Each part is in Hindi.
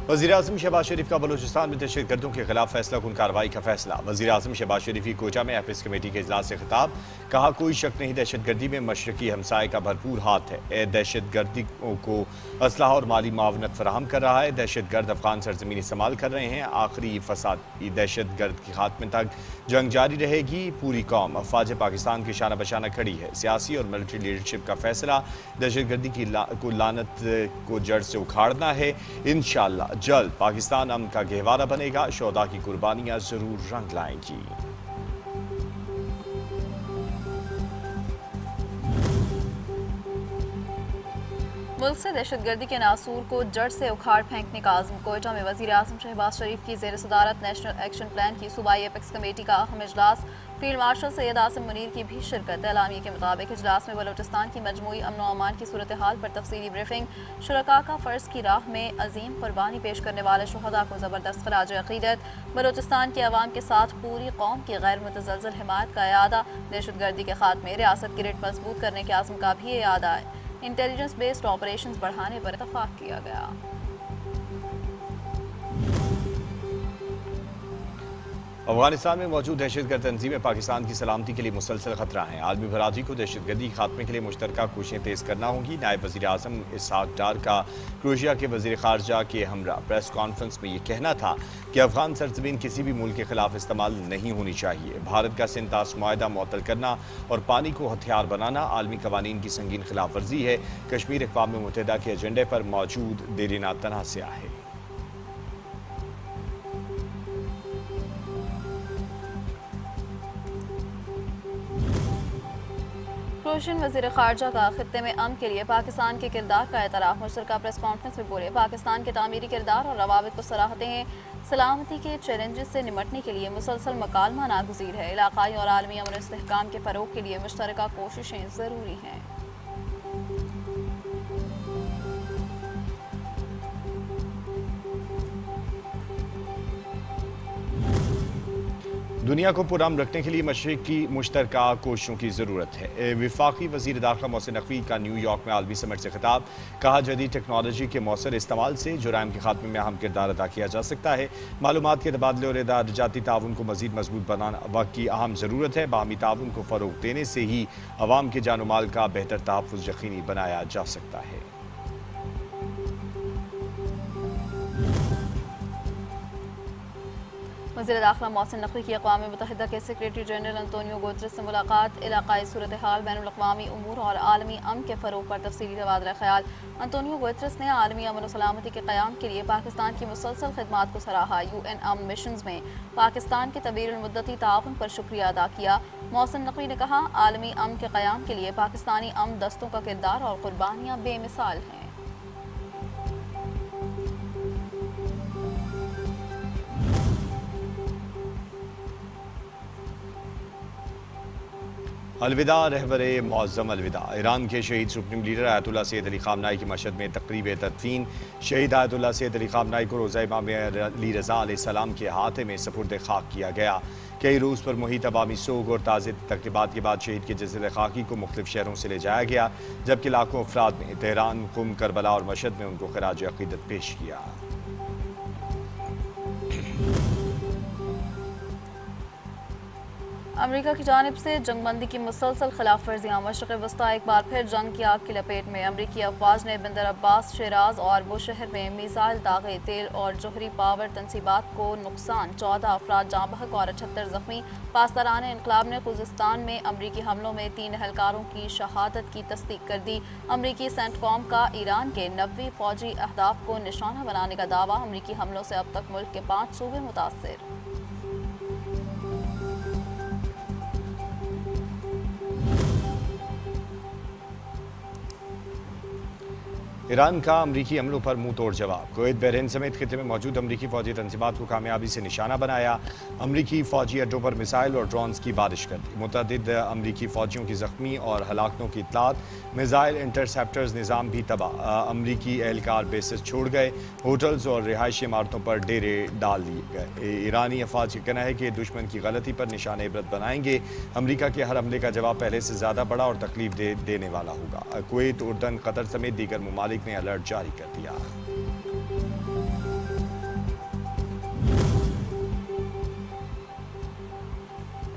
वज़ीर-ए-आज़म शहबाज शरीफ का बलूचिस्तान में दहशतगर्दों के खिलाफ फैसला कुन कार्रवाई का फैसला। वज़ीर-ए-आज़म शहबाज शरीफ की कोटा में एपिस कमेटी के इजलास से खिताब। कहा, कोई शक नहीं दहशतगर्दी में मशरकी हमसाए का भरपूर हाथ है। दहशतगर्दी को असलहा और माली मावनत फराहम कर रहा है। दहशतगर्द अफगान सरजमीन इस्तेमाल कर रहे हैं। आखिरी फसाद दहशतगर्द के खात्मे तक जंग जारी रहेगी। पूरी कौम अफवाज पाकिस्तान की शाना बशाना खड़ी है। सियासी और मिलिट्री लीडरशिप का फैसला दहशतगर्दी की लानत को जड़ से उखाड़ना है। इंशाअल्लाह जल्द पाकिस्तान अमन का गहवारा बनेगा। शोहदा की कुर्बानियां जरूर रंग लाएंगी। मुल्क से दहशतगर्दी के नासूर को जड़ से उखाड़ फेंकने का आज़म। कोयटा में वज़ीर-ए-आज़म शहबाज शरीफ की ज़ेर सदारत नेशनल एक्शन प्लान की सूबाई एपेक्स कमेटी का अहम इजलास। फील्ड मार्शल सैयद आसिम मुनीर की भी शिरकत। एलामिया के मुताबिक इजलास में बलोचिस्तान की मजमूई अमन व अमान की सूरत हाल पर तफसीली ब्रीफिंग। शुरका का फ़र्ज की राह में अजीम कुर्बानी पेश करने वाले शुहदा को ज़बरदस्त खराज अक़ीदत। बलोचिस्तान के अवाम के साथ पूरी कौम की गैर मुतज़लज़ल हिमायत का इयादा। दहशतगर्दी के खात्मे रियासत की रिट मजबूत करने के आज़म का भी इयादा है। इंटेलिजेंस बेस्ड ऑपरेशंस बढ़ाने पर इत्तफाक किया गया। अफगानिस्तान में मौजूद दहशतगर्द तंजीमें पाकिस्तान की सलामती के लिए मुसलसल खतरा हैं। आलमी बरादरी को दहशतगर्दी खात्मे के लिए मुश्तरका कोशिशें तेज करना होंगी। नायब वज़ीर-ए-आज़म इसहाक डार का क्रोएशिया के वज़ीर ख़ारजा के हमरा प्रेस कॉन्फ्रेंस में ये कहना था कि अफगान सरजमीन किसी भी मुल्क के खिलाफ इस्तेमाल नहीं होनी चाहिए। भारत का सिंतास मुआहदा मुअत्तल करना और पानी को हथियार बनाना आलमी कवानीन की संगीन खिलाफ वर्जी है। कश्मीर अक़वाम मुत्तहिदा के एजेंडे पर मौजूद देरीना तनाज़ा है। क्रोएशियन वज़ीर ख़ारजा का खित्ते में अमन के लिए पाकिस्तान के किरदार का एतराफ़। मुश्तरका प्रेस कॉन्फ्रेंस में बोले, पाकिस्तान के तामीरी किरदार और रवाबित को सराहते हैं। सलामती के चैलेंजेस से निमटने के लिए मुसलसल मकालमा नागुज़ीर है। इलाक़ाई और आलमी अमन इस्तेहकाम के फ़रोग़ के लिए मुश्तरका कोशिशें ज़रूरी हैं। दुनिया को पुरअमन रखने के लिए मशरिक़ की मुश्तरका कोशिशों की ज़रूरत है। वफाकी वज़ीर दाखिला मोहसिन नकवी का न्यूयॉर्क में आलमी समिट से खिताब। कहा, जदीद टेक्नोलॉजी के मौसर इस्तेमाल से जुराइम के खात्मे में अहम किरदार अदा किया जा सकता है। मालूमात के तबादले और इदारजाती ताउन को मज़ीद मजबूत बनाना वक्त की अहम ज़रूरत है। बाहमी ताउन को फ़रोग़ देने से ही अवाम के जान माल का बेहतर तहफ़्फ़ुज़ यकीनी बनाया जा सकता है। वज़ीर दाखिला मोहसिन नकवी की अक़वाम मुत्तहिदा के सेक्रेटरी जनरल अंतोनियो गुतरेस से मुलाकात। इलाक़ाई सूरत हाल, बैनुल अक़वामी उमूर और आलमी अमन के फ़रोग़ पर तफ़सीली तबादला ख़याल। अंतोनियो गुतरेस ने आलमी अमन और सलामती के क़याम के लिए पाकिस्तान की मुसलसल खिदमात को सराहा। UN अमन मिशंस में पाकिस्तान के तवील मुद्दती ताउन पर शुक्रिया अदा किया। मोहसिन नकवी ने कहा, आलमी अमन के क़याम के लिए पाकिस्तानी अमन दस्तों का किरदार और कुर्बानियाँ बेमिसाल हैं। अलविदा रहबरे मौज़्ज़म अलविदा। ईरान के शहीद supreme leader Ayatollah Sayyid Ali Khamenei की मशहद में तक़रीब तदफ़ीन। शहीद आयतुल्लाह सैयद अली ख़ामनाई को रोज़ा इमाम अली रज़ा अलैहिस्सलाम के हाथे में सपुर्द खाक किया गया। कई रोज़ पर मुहित अवामी सोग और ताज़े तक़रीबात के बाद शहीद के जसद खाकी को मुख्तलिफ़ शहरों से ले जाया गया, जबकि लाखों अफराद ने तेहरान, कुम, करबला और मशहद में उनको खराज अक़ीदत पेश किया। अमेरिका की जानिब से जंगबंदी की मुसलसल खिलाफ वर्जियाँ। मशरक़ वस्ता एक बार फिर जंग की आग की लपेट में। अमरीकी अफवाज ने बंदर अब्बास, शिराज और बुशहर में मिसाइल दागे। तेल और जोहरी पावर तनसीबात को नुकसान, 14 अफराद जाँ बहक और 78 जख्मी। पासदारान इनकलाब ने खुज़िस्तान में अमरीकी हमलों में 3 एहलकारों की शहादत की तस्दीक कर दी। अमरीकी सेंटकॉम का ईरान के 90 फौजी अहदाफ को निशाना बनाने का दावा। अमरीकी हमलों से अब तक मुल्क के 5 सूबे मुतासर। ईरान का अमरीकी हमलों पर मुंह तोड़ जवाब। कुवैत, बहरीन समेत खिते में मौजूद अमरीकी फौजी तनसीबात को कामयाबी से निशाना बनाया। अमरीकी फौजी अड्डों पर मिसाइल और ड्रोन्स की बारिश कर दी। मुतअद्दिद अमरीकी फौजियों की जख्मी और हलाकतों की इत्तलात। मिसाइल इंटरसेप्टर्स निज़ाम भी तबाह। अमरीकी एहलकार बेसिस छोड़ गए। होटल्स और रिहायशी इमारतों पर डेरे डाल दिए गए। ईरानी अफवाज का कहना है कि दुश्मन की गलती पर निशान इबरत बनाएंगे। अमरीका के हर हमले का जवाब पहले से ज़्यादा बड़ा और तकलीफ देने वाला होगा। कुवैत, उर्दन, कतर समेत दीगर ममालिक ने अलर्ट जारी कर दिया।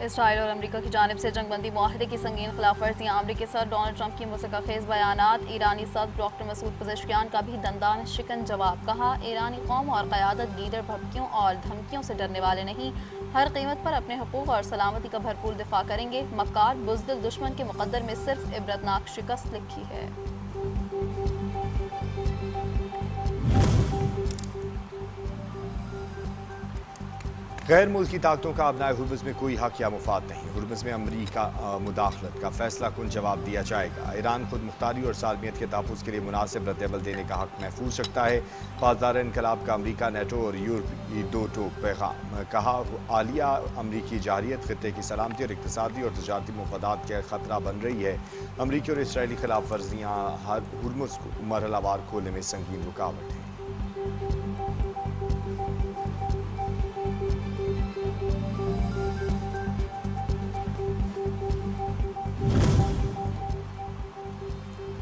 इसराइल और अमेरिका की जानिब से जंगबंदी मुआहदे की संगीन खिलाफ वर्जियाँ, अमरीकी सदर डोनाल्ड ट्रंप की मुसक्काखेज बयानात, ईरानी सदर डॉक्टर मसूद पजेश्कियान का भी दंदान शिकन जवाब। कहा, ईरानी कौम और क़यादत गीदड़ भपकियों और धमकियों से डरने वाले नहीं, हर कीमत पर अपने हुकूक और सलामती का भरपूर दिफा करेंगे। मक्कार बुज़दिल दुश्मन के मुकद्दर में सिर्फ इबरतनाक शिकस्त लिखी है। गैर मुल्की ताकतों का अपनाए हुर्मुज़ में कोई हक या मुफाद नहीं। हुर्मुज़ में अमरीका मुदाखलत का फैसला कुन जवाब दिया जाएगा। ईरान खुद मुख्तारी और सालमियत के तहफ़्फ़ुज़ के लिए मुनासिब रद्द-ए-अमल देने का हक महफूज रखता है। पासदार इनकलाब का अमरीका, नेटो और यूरोप दो टोक पैगाम। कहा, आलिया अमरीकी जारियत खित्ते की सलामती और इक़्तिसादी और तजारती मुफादात के खतरा बन रही है। अमरीकी और इसराइली खिलाफ वर्जियाँ हुर्मुज़ को मरहलावार खोलने में संगीन रुकावट है।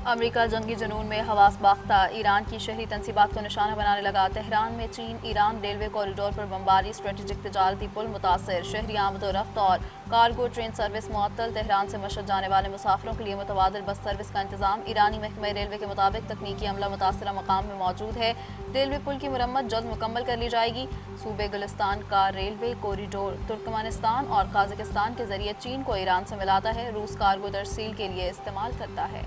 अमेरिका जंगी जुनून में हवास बाख्ता, ईरान की शहरी तनसीबात को निशाना बनाने लगा। तेहरान में चीन ईरान रेलवे कॉरिडोर पर बमबारी, स्ट्रेटेजिक तजारती पुल मुतासर, शहरी आमद-ओ-रफ्त और कार्गो ट्रेन सर्विस मुअत्तल। तेहरान से मशहद जाने वाले मुसाफिरों के लिए मुतबादिल बस सर्विस का इंतजाम। ईरानी महकमा रेलवे के मुताबिक तकनीकी अमला मुतासरा मकाम में मौजूद है। रेलवे पुल की मुरम्मत जल्द मुकम्मल कर ली जाएगी। सूबे गुलिस्तान का रेलवे कॉरिडोर तुर्कमेनिस्तान और काज़ाकिस्तान के जरिए चीन को ईरान से मिलाता है। रूस कार्गो तरसील के लिए इस्तेमाल करता है।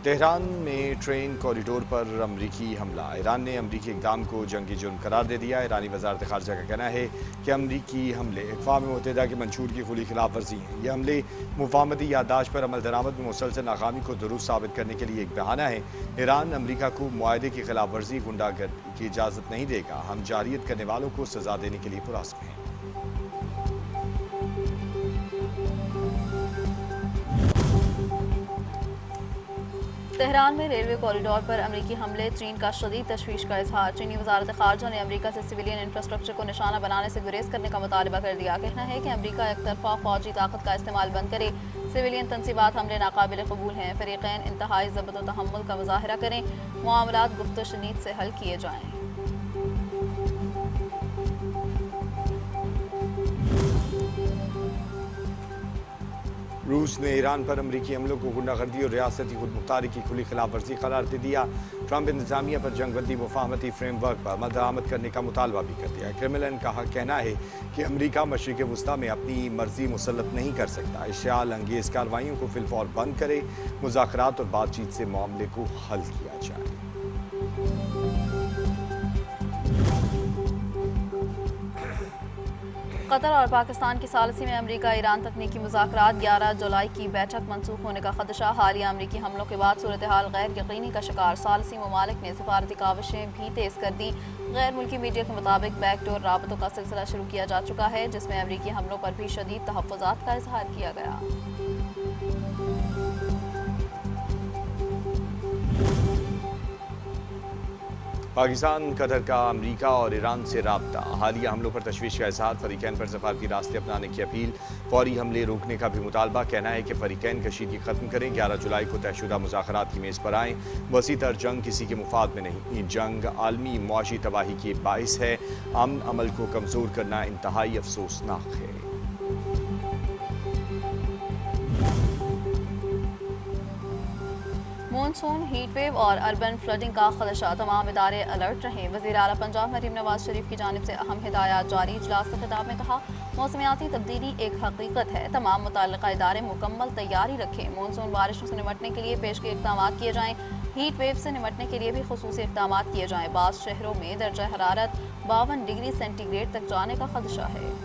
तेहरान में ट्रेन कॉरिडोर पर अमरीकी हमला। ईरान ने अमरीकी इक़दाम को जंगी जुर्म करार दे दिया। ईरानी वज़ारत ख़ारजा का कहना है कि अमरीकी हमले अक़वाम मुत्तहिदा के मंशूर की खुली खिलाफ वर्जी हैं। ये हमले मुफाहमती याददाश्त पर अमल दरामद में मुसलसल नाकामी को दुरुस्त साबित करने के लिए एक बहाना है। ईरान अमरीका को मुआहदे की खिलाफ वर्जी, गुंडागर्दी की इजाज़त नहीं देगा। हम जारियत करने वालों को सज़ा देने के लिए पुरअज़्म हैं। तेहरान में रेलवे कॉरिडोर पर अमरीकी हमले, चीन का शदीद तशवीश का इजहार। चीनी वज़ारत ख़ारजा ने अमरीका से सिविलियन इंफ्रास्ट्रक्चर को निशाना बनाने से गुरेज करने का मुतालबा कर दिया। कहना है कि अमरीका एक तरफा फ़ौजी ताकत का इस्तेमाल बंद करे। सिविलियन तनसीबात हमले नाकाबिल कबूल हैं। फ़रीक़ैन इंतहाई ज़ब्त व तहम्मुल का मुज़ाहरा करें। मामलात गुफ्त व शनीद से हल किए जाएँ। रूस ने ईरान पर अमरीकी हमलों को गुंडागर्दी और रियासती खुदमुख्तारी की खुली खिलाफ वर्जी करार दे दिया। ट्रंप इंतजामिया पर जंगबंदी मुफाहमती फ्रेमवर्क पर अमल दरामद करने का मुतालबा भी कर दिया। क्रेमलिन का कहना है कि अमरीका मशरिक़ वुस्ता में अपनी मर्जी मुसल्लत नहीं कर सकता। इश्तिआल अंगेज़ कार्रवाइयों को फिलफौर बंद करे, मुज़ाकरात और बातचीत से मामले को हल किया जाए। कतर और पाकिस्तान की सालसी में अमरीका ईरान तकनीकी मुज़ाकरात, 11 जुलाई की बैठक मनसूख होने का खदशा। हालिया अमरीकी हमलों के बाद सूरत हाल गैर यकीनी का शिकार। सालसी ममालिक ने सफारती काविशें भी तेज़ कर दी। गैर मुल्की मीडिया के मुताबिक बैकडोर राबतों का सिलसिला शुरू किया जा चुका है, जिसमें अमरीकी हमलों पर भी शदीद तहफ़्फ़ुज़ात का इजहार किया गया। पाकिस्तान, कतर का अमरीका और ईरान से राब्ता। हालिया हमलों पर तशवीश का इज़हार, फ़रीक़ैन पर सफारती रास्ते अपनाने की अपील, फौरी हमले रोकने का भी मुतालबा। कहना है कि फ़रीक़ैन कशीदगी ख़त्म करें, 11 जुलाई को तयशुदा मुज़ाकरात की मेज़ पर आएँ। वसी तर जंग किसी के मुफाद में नहीं, जंग आलमी मुआशी तबाही की बाइस है। अमन अमल को कमज़ोर करना इंतहाई अफसोसनाक है। मानसून, हीट वेव और अर्बन फ्लडिंग का खदशा, तमाम इदारे अलर्ट रहें। वज़ीर आला पंजाब मरीम नवाज शरीफ की जानिब से अहम हिदायत जारी। इजलास से खिताब में कहा, मौसमियाती तब्दीली एक हकीकत है, तमाम मुतल्लिक़ा इदारे मुकम्मल तैयारी रखें। मानसून बारिशों से निमटने के लिए पेशगी इक़दाम किए जाएँ। हीट वेव से निमटने के लिए भी खुसूसी इक़दाम किए जाएँ। बाज़ शहरों में दर्जा हरारत 52 डिग्री सेंटीग्रेड तक जाने का खदशा है।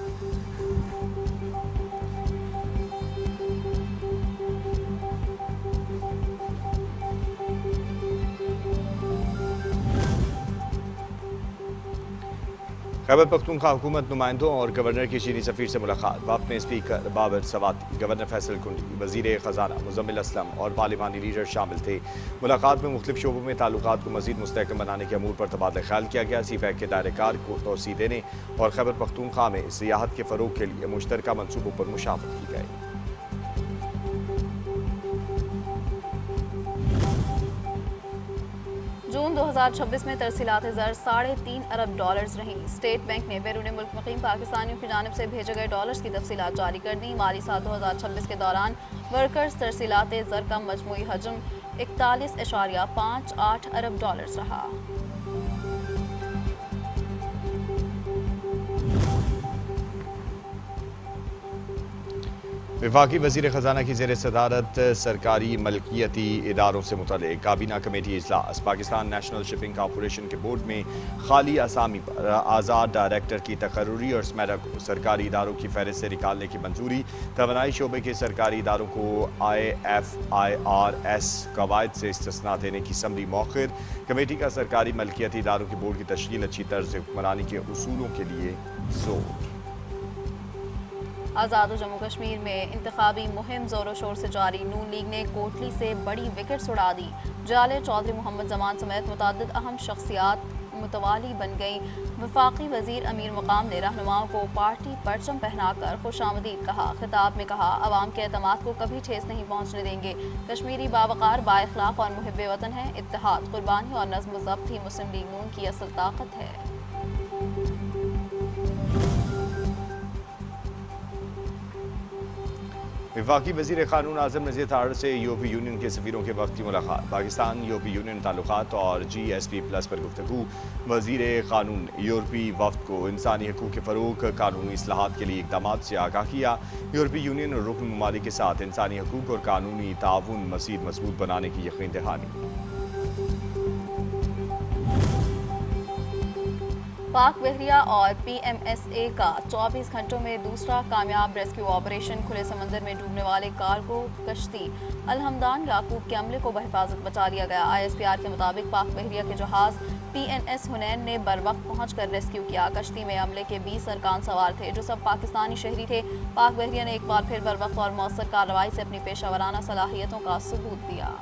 खैबर पख्तूनख्वा हुकूमत नुमाइंदों और गवर्नर की चीनी सफ़ीर से मुलाकात। वफ़द में स्पीकर बाबर सवाती, गवर्नर फैसल कुंडी, वज़ीर ख़जाना मुज़म्मिल असलम और पार्लिमानी लीडर शामिल थे। मुलाकात में मुख्तलिफ शोबों में ताल्लुकात को मज़ीद मुस्तहकम बनाने के अमूर पर तबादला ख्याल किया गया। सीपैक के दायरेकार को तोसी देने और खैबर पख्तूनख्वा में सियाहत के फ़रोग के लिए मुश्तरका मनसूबों पर मुशावरत की गई। जून 2026 में तरसीलात ज़र $3.5 अरब रहीं। स्टेट बैंक ने बैरून मुल्क मुकीम पाकिस्तानियों की जानिब से भेजे गए डॉलर्स की तफसीलात जारी कर दी। माली साल 2026 के दौरान वर्कर्स तरसीलात ज़र का मजमूई हजम 41.58 अरब डॉलर्स रहा। वफाकी वज़ीर ख़जाना की ज़ेर सदारत सरकारी मलकियती इदारों से मुतल्लिक़ काबीना कमेटी इजलास। पाकिस्तान नेशनल शिपिंग कॉरपोरेशन के बोर्ड में खाली असामी पर आज़ाद डायरेक्टर की तकर्रुरी और स्मेरा को सरकारी इदारों की फहरिस्त से निकालने की मंजूरी। तवानाई शोबे के सरकारी इदारों को IFIRS कवायद से इस्तिस्ना देने की समरी मौखिर। कमेटी का सरकारी मलकियती इदारों के बोर्ड की तश्कील अच्छी तर्ज हुक्मरानी के उसूलों के लिए जोर। आज़ाद जम्मू कश्मीर में इंतखाबी मुहिम जोरों शोर से जारी। नून लीग ने कोटली से बड़ी विकेट्स उड़ा दी। जाले चौधरी मोहम्मद जमान समेत मुतअद्दिद अहम शख्सियात मुतवाली बन गई। वफाकी वजीर अमीर मकाम ने रहनुमाओं को पार्टी परचम पहनाकर खुशामदीद कहा। खिताब में कहा, अवाम के एतमाद को कभी ठेस नहीं पहुँचने देंगे। कश्मीरी बावकार, बाइखलाक और मुहिब वतन है। इत्तेहाद, कुर्बानी और नज़्म ज़ब्त ही मुस्लिम लीग नून की असल ताकत है। वफाकी वज़ीर क़ानून आज़म नज़ीर तारड़ से यूरोपीय यूनियन के सफ़ीरों के वक्त की मुलाकात। पाकिस्तान यूरोपीय यूनियन ताल्लुकात और GSP+ पर गुफ्तगू। वज़ीर क़ानून यूरोपीय वफ़द को इंसानी हकूक़ के फ़रोग़, कानूनी इस्लाहात के लिए इक़दामात से आगाह किया। यूरोपीय यूनियन और रुकन ममालिक के साथ इंसानी हकूक़ और कानूनी ताउन मज़ीद मज़बूत बनाने की यकीन दहानी। पाक बहरिया और PMSA का 24 घंटों में दूसरा कामयाब रेस्क्यू ऑपरेशन। खुले समंदर में डूबने वाले कार्गो कश्ती अलहमदान याकूब के अमले को बहिफाजत बचा लिया गया। ISPR के मुताबिक पाक बहरिया के जहाज PNS हुनैन ने बर वक्त पहुंचकर रेस्क्यू किया। कश्ती में अमले के 20 अरकान सवार थे जो सब पाकिस्तानी शहरी थे। पाक बहरिया ने एक बार फिर बर वक्त और मौसर कार्रवाई से अपनी पेशावराना सलाहियतों का सबूत दिया।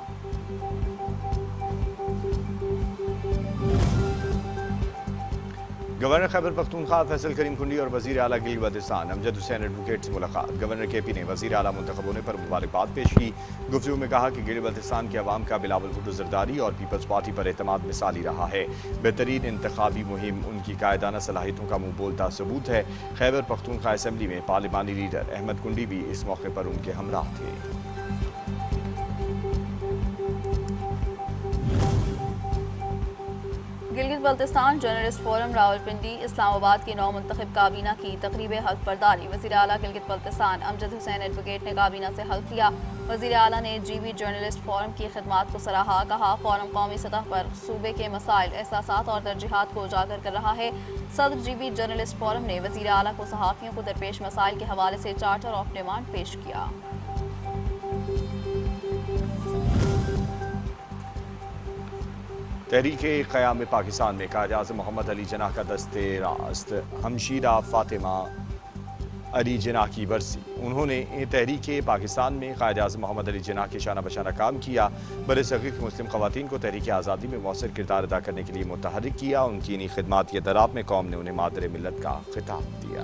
गवर्नर खैबर पख्तूनख्वा फैसल करीम खुंडी और वज़ीर आला गिलगित बल्तिस्तान अमजद हुसैन एडवोकेट से मुलाकात। गवर्नर KP ने वज़ीर आला मुंतखब होने पर मुबारकबाद पेश की। गुफ्तगू में कहा कि गिलगित बल्तिस्तान के अवाम का बिलावल भुट्टो ज़रदारी और पीपल्स पार्टी पर एतमाद मिसाली रहा है। बेहतरीन इंतखाबी मुहिम उनकी कायदाना सलाहियतों का मुँह बोलता सबूत है। खैबर पख्तूनख्वा असम्बली में पार्लिमानी लीडर अहमद कुंडी भी इस मौके पर उनके हमराह थे। गिलगित बल्तिस्तान जर्नलिस्ट फोरम रावलपिंडी इस्लामाबाद की नौ मुंतखब काबीना की तकरीब हल्फ बर्दारी। वज़ीर आला गिलगित बल्तिस्तान अमजद हुसैन एडवोकेट ने काबीना से हल्फ लिया। वज़ीर आला ने GB जर्नलिस्ट फोरम की खिदमात को सराहा। कहा, फोरम कौमी सतह पर सूबे के मसाइल, एहसासात और तरजीहात को उजागर कर रहा है। सदर GB जर्नलिस्ट फोरम ने वज़ीर आला को सहाफ़ियों को दरपेश मसाइल के हवाले से चार्टर ऑफ डिमांड पेश किया। तहरीक-ए-क़याम पाकिस्तान में कायद-ए-आज़म मोहम्मद अली जिन्नाह का दस्ते रास्त हमशीरा फ़ातिमा अली जिन्नाह की बरसी। उन्होंने तहरीक-ए-पाकिस्तान में कायद-ए-आज़म मोहम्मद अली जिन्नाह के शाना बशाना काम किया। बरसग़ीर की मुस्लिम ख़वातीन को तहरीक-ए-आज़ादी में मौसर किरदार अदा करने के लिए मुतहर्रिक किया। उनकी इन्हीं खिदमात के दराब में कौम ने उन्हें मादर मिल्लत का खिताब दिया।